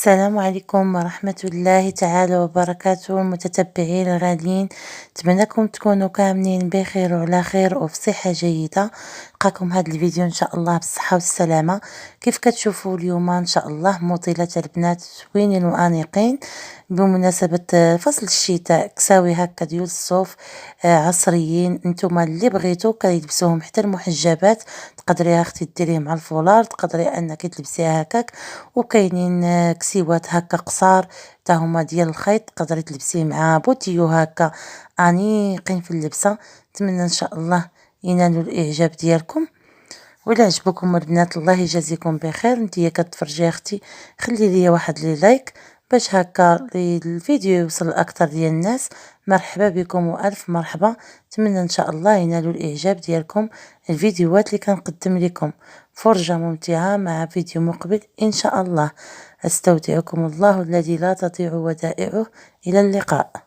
السلام عليكم ورحمة الله تعالى وبركاته المتتبعين الغاليين. نتمنىكم تكونوا كاملين بخير وعلى خير وفي صحة جيدة. لقاكم هذا الفيديو ان شاء الله بالصحة والسلامة. كيف كتشوفوا اليوم ان شاء الله موديلات البنات زوينين وانيقين بمناسبة فصل الشتاء، كساوي هكا ديال الصوف عصريين. نتوما اللي بغيتو كيلبسوهم حتى المحجبات، تقدري اختي ديريه مع الفولار، تقدري انك تلبسيها هكاك. وكاينين كسيوات هكا قصار تا هما ديال الخيط، تقدري تلبسيه مع بوتيو هكا انيقين في اللبسه. نتمنى ان شاء الله ينالوا الاعجاب ديالكم. ولا عجبكم البنات الله يجازيكم بخير. نتيا كتفرجي اختي خلي لي واحد لي لايك باش هكا الفيديو يوصل لاكثر ديال الناس. مرحبا بكم والف مرحبا. نتمنى ان شاء الله ينالوا الاعجاب ديالكم الفيديوهات اللي كنقدم لكم. فرجة ممتعة مع فيديو مقبل ان شاء الله. استودعكم الله الذي لا تضيع ودائعه. الى اللقاء.